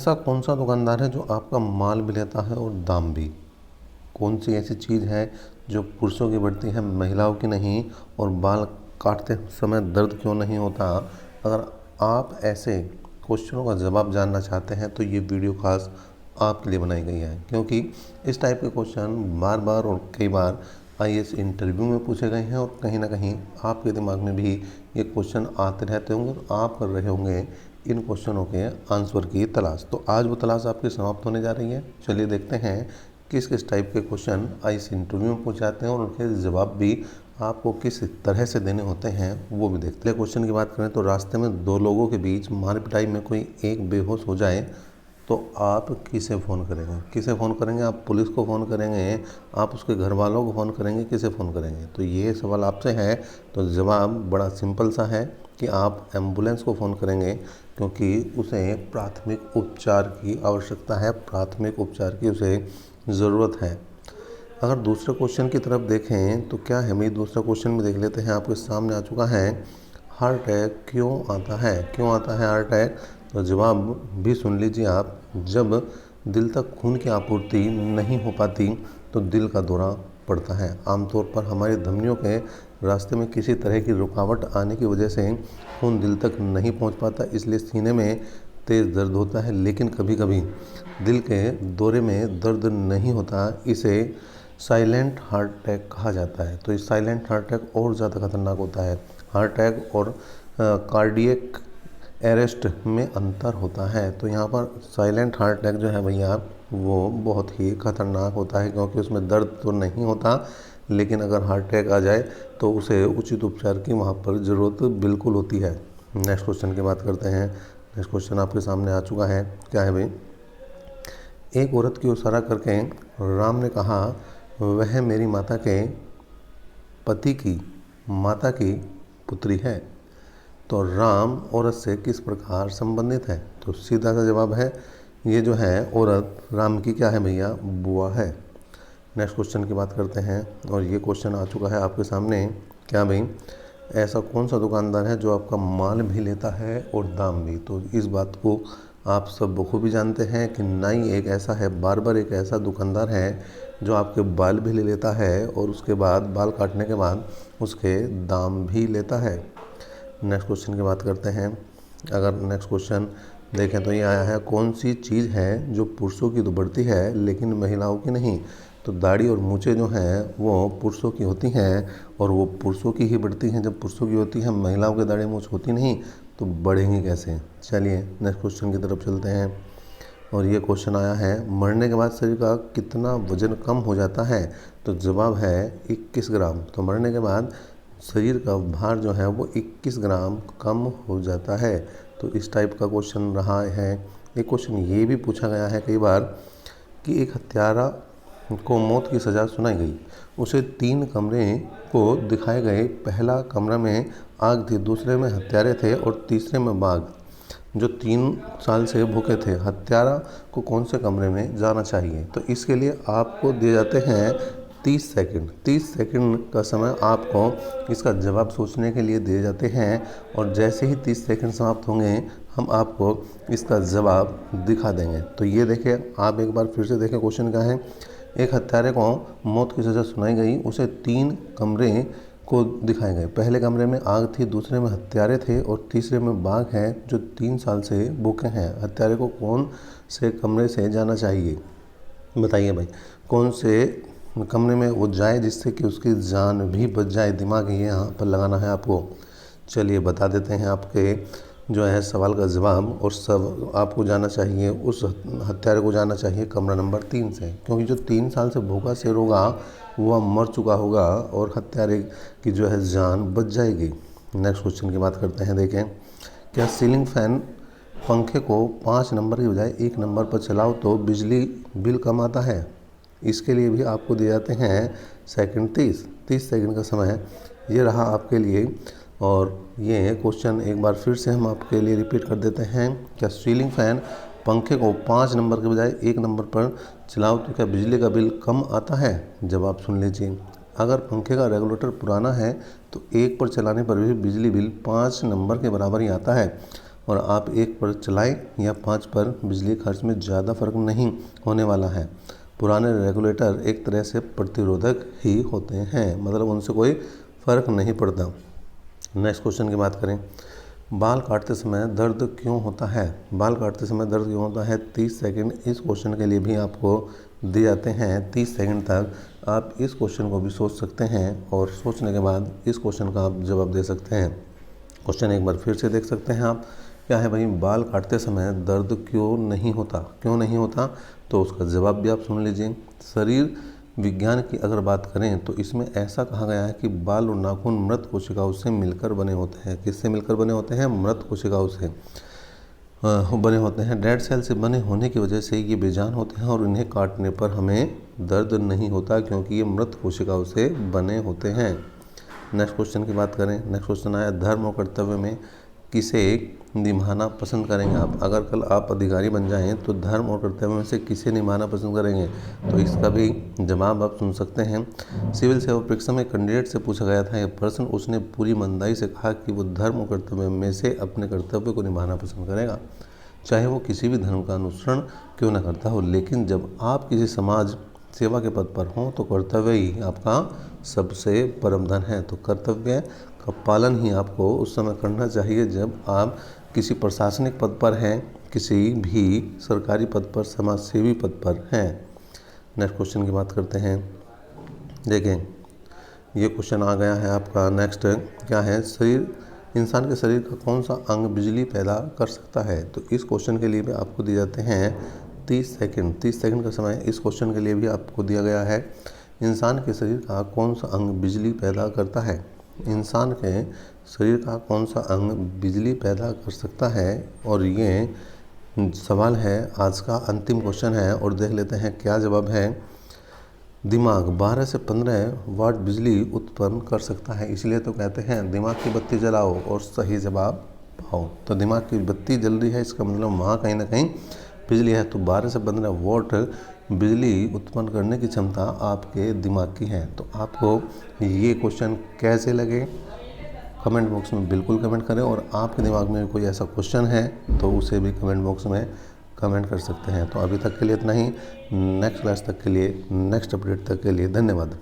ऐसा कौन सा दुकानदार है जो आपका माल भी लेता है और दाम भी? कौन सी ऐसी चीज़ है जो पुरुषों की बढ़ती है महिलाओं की नहीं? और बाल काटते समय दर्द क्यों नहीं होता? अगर आप ऐसे क्वेश्चनों का जवाब जानना चाहते हैं तो ये वीडियो खास आपके लिए बनाई गई है, क्योंकि इस टाइप के क्वेश्चन बार बार और कई बार आईएएस इंटरव्यू में पूछे गए हैं और कहीं ना कहीं आपके दिमाग में भी ये क्वेश्चन आते रहते होंगे और आप कर रहे होंगे इन क्वेश्चनों के आंसर की तलाश। तो आज वो तलाश आपकी समाप्त होने जा रही है। चलिए देखते हैं किस किस टाइप के क्वेश्चन आईएएस इंटरव्यू में पूछे जाते हैं और उनके जवाब भी आपको किस तरह से देने होते हैं वो भी देखते हैं। क्वेश्चन की बात करें तो रास्ते में दो लोगों के बीच मार पिटाई में कोई एक बेहोश हो जाए तो आप किसे फ़ोन करेंगे? किसे फ़ोन करेंगे? आप पुलिस को फ़ोन करेंगे, आप उसके घर वालों को फ़ोन करेंगे, किसे फ़ोन करेंगे? तो ये सवाल आपसे है तो जवाब बड़ा सिंपल सा है कि आप एम्बुलेंस को फ़ोन करेंगे, क्योंकि उसे प्राथमिक उपचार की आवश्यकता है, प्राथमिक उपचार की उसे ज़रूरत है। अगर दूसरे क्वेश्चन की तरफ देखें तो क्या है, भाई दूसरा क्वेश्चन भी देख लेते हैं, आपके सामने आ चुका है। हार्ट अटैक क्यों आता है? क्यों आता है हार्ट अटैक? तो जवाब भी सुन लीजिए आप। जब दिल तक खून की आपूर्ति नहीं हो पाती तो दिल का दौरा पड़ता है। आमतौर पर हमारी धमनियों के रास्ते में किसी तरह की रुकावट आने की वजह से खून दिल तक नहीं पहुंच पाता, इसलिए सीने में तेज़ दर्द होता है। लेकिन कभी कभी दिल के दौरे में दर्द नहीं होता, इसे साइलेंट हार्ट अटैक कहा जाता है। तो इस साइलेंट हार्ट अटैक और ज़्यादा खतरनाक होता है। हार्ट अटैक और कार्डियक अरेस्ट में अंतर होता है। तो यहाँ पर साइलेंट हार्ट अटैक जो है भैया वो बहुत ही खतरनाक होता है, क्योंकि उसमें दर्द तो नहीं होता, लेकिन अगर हार्ट अटैक आ जाए तो उसे उचित उपचार की वहाँ पर ज़रूरत बिल्कुल होती है। नेक्स्ट क्वेश्चन की बात करते हैं। नेक्स्ट क्वेश्चन आपके सामने आ चुका है। क्या है भाई? एक औरत की इशारा करके राम ने कहा, वह मेरी माता के पति की माता की पुत्री है। तो राम औरत से किस प्रकार संबंधित है? तो सीधा सा जवाब है, ये जो है औरत राम की क्या है भैया? बुआ है। नेक्स्ट क्वेश्चन की बात करते हैं और ये क्वेश्चन आ चुका है आपके सामने। क्या भाई? ऐसा कौन सा दुकानदार है जो आपका माल भी लेता है और दाम भी? तो इस बात को आप सब बखूबी जानते हैं कि नाई एक ऐसा है, बार्बर एक ऐसा दुकानदार है जो आपके बाल भी ले लेता है और उसके बाद बाल काटने के बाद उसके दाम भी लेता है। नेक्स्ट क्वेश्चन की बात करते हैं। अगर नेक्स्ट क्वेश्चन देखें तो ये आया है, कौन सी चीज़ है जो पुरुषों की तो बढ़ती है लेकिन महिलाओं की नहीं? तो दाढ़ी और मूछें जो हैं वो पुरुषों की होती हैं और वो पुरुषों की ही बढ़ती हैं। जब पुरुषों की होती है, महिलाओं की दाढ़ी मूछ होती नहीं, तो बढ़ेंगी कैसे? चलिए नेक्स्ट क्वेश्चन की तरफ चलते हैं और ये क्वेश्चन आया है, मरने के बाद शरीर का कितना वजन कम हो जाता है? तो जवाब है 21 ग्राम। तो मरने के बाद शरीर का भार जो है वो 21 ग्राम कम हो जाता है। तो इस टाइप का क्वेश्चन रहा है। एक क्वेश्चन ये भी पूछा गया है कई बार कि एक हत्यारा को मौत की सज़ा सुनाई गई, उसे 3 कमरे को दिखाए गए। पहला कमरा में आग थी, दूसरे में हत्यारे थे और तीसरे में बाघ जो 3 साल से भूखे थे। हत्यारा को कौन से कमरे में जाना चाहिए? तो इसके लिए आपको दिए जाते हैं 30 सेकंड। 30 सेकंड का समय आपको इसका जवाब सोचने के लिए दिए जाते हैं और जैसे ही 30 सेकंड समाप्त होंगे हम आपको इसका जवाब दिखा देंगे। तो ये देखिए, आप एक बार फिर से देखें क्वेश्चन क्या है। एक हत्यारे को मौत की सज़ा सुनाई गई, उसे 3 कमरे को दिखाए गए। पहले कमरे में आग थी, दूसरे में हत्यारे थे और तीसरे में बाघ हैं जो 3 साल से भूखे हैं। हत्यारे को कौन से कमरे से जाना चाहिए? बताइए भाई, कौन से कमरे में वो जाए जिससे कि उसकी जान भी बच जाए? दिमाग ये यहाँ पर लगाना है आपको। चलिए बता देते हैं आपके जो है सवाल का जवाब। और सब आपको जाना चाहिए, उस हत्यारे को जाना चाहिए कमरा नंबर 3 से, क्योंकि जो 3 साल से भूखा शेर होगा वह मर चुका होगा और हत्यारे की जो है जान बच जाएगी। नेक्स्ट क्वेश्चन की बात करते हैं। देखें, क्या सीलिंग फैन पंखे को 5 नंबर की बजाय 1 नंबर पर चलाओ तो बिजली बिल कम आता है? इसके लिए भी आपको दिए जाते हैं सेकंड 30 सेकंड का समय। ये रहा आपके लिए। और ये क्वेश्चन एक बार फिर से हम आपके लिए रिपीट कर देते हैं। क्या सीलिंग फैन पंखे को 5 नंबर के बजाय 1 नंबर पर चलाओ तो क्या बिजली का बिल कम आता है? जवाब सुन लीजिए। अगर पंखे का रेगुलेटर पुराना है तो 1 पर चलाने पर भी बिजली बिल 5 नंबर के बराबर ही आता है और आप 1 पर चलाएं या 5 पर बिजली खर्च में ज़्यादा फर्क नहीं होने वाला है। पुराने रेगुलेटर एक तरह से प्रतिरोधक ही होते हैं, मतलब उनसे कोई फ़र्क नहीं पड़ता। नेक्स्ट क्वेश्चन की बात करें, बाल काटते समय दर्द क्यों होता है? बाल काटते समय दर्द क्यों होता है? 30 सेकंड इस क्वेश्चन के लिए भी आपको दिए जाते हैं। 30 सेकंड तक आप इस क्वेश्चन को भी सोच सकते हैं और सोचने के बाद इस क्वेश्चन का आप जवाब दे सकते हैं। क्वेश्चन एक बार फिर से देख सकते हैं आप। क्या है भाई, बाल काटते समय दर्द क्यों नहीं होता? क्यों नहीं होता, तो उसका जवाब भी आप सुन लीजिए। शरीर विज्ञान की अगर बात करें तो इसमें ऐसा कहा गया है कि बाल और नाखून मृत कोशिकाओं से मिलकर बने होते हैं। किससे मिलकर बने होते हैं? मृत कोशिकाओं से बने होते हैं। डेड सेल से बने होने की वजह से ये बेजान होते हैं और इन्हें काटने पर हमें दर्द नहीं होता, क्योंकि ये मृत कोशिकाओं से बने होते हैं। नेक्स्ट क्वेश्चन की बात करें। नेक्स्ट क्वेश्चन आया, धर्म और कर्तव्य में किसे निभाना पसंद करेंगे आप? अगर कल आप अधिकारी बन जाएं तो धर्म और कर्तव्य में से किसे निभाना पसंद करेंगे? तो इसका भी जवाब आप सुन सकते हैं। सिविल सेवा परीक्षा में कैंडिडेट से पूछा गया था यह प्रश्न। उसने पूरी ईमानदारी से कहा कि वो धर्म और कर्तव्य में से अपने कर्तव्य को निभाना पसंद करेगा, चाहे वो किसी भी धर्म का अनुसरण क्यों न करता हो। लेकिन जब आप किसी समाज सेवा के पद पर हों तो कर्तव्य ही आपका सबसे परम धन है। तो कर्तव्य का पालन ही आपको उस समय करना चाहिए जब आप किसी प्रशासनिक पद पर हैं, किसी भी सरकारी पद पर, समाज सेवी पद पर हैं। नेक्स्ट क्वेश्चन की बात करते हैं। देखें, ये क्वेश्चन आ गया है आपका। नेक्स्ट क्या है, इंसान के शरीर का कौन सा अंग बिजली पैदा कर सकता है? तो इस क्वेश्चन के लिए भी आपको दिए जाते हैं 30 सेकंड। 30 सेकंड का समय इस क्वेश्चन के लिए भी आपको दिया गया है। इंसान के शरीर का कौन सा अंग बिजली पैदा करता है? इंसान के शरीर का कौन सा अंग बिजली पैदा कर सकता है? और ये सवाल है, आज का अंतिम क्वेश्चन है और देख लेते हैं क्या जवाब है। दिमाग 12 से 15 वाट बिजली उत्पन्न कर सकता है, इसलिए तो कहते हैं दिमाग की बत्ती जलाओ और सही जवाब पाओ। तो दिमाग की बत्ती जल रही है, इसका मतलब वहाँ कहीं ना कहीं बिजली है। तो 12 से 15 वाट बिजली उत्पन्न करने की क्षमता आपके दिमाग की है। तो आपको ये क्वेश्चन कैसे लगे, कमेंट बॉक्स में बिल्कुल कमेंट करें। और आपके दिमाग में कोई ऐसा क्वेश्चन है तो उसे भी कमेंट बॉक्स में कमेंट कर सकते हैं। तो अभी तक के लिए इतना ही। नेक्स्ट क्लास तक के लिए, नेक्स्ट अपडेट तक के लिए धन्यवाद।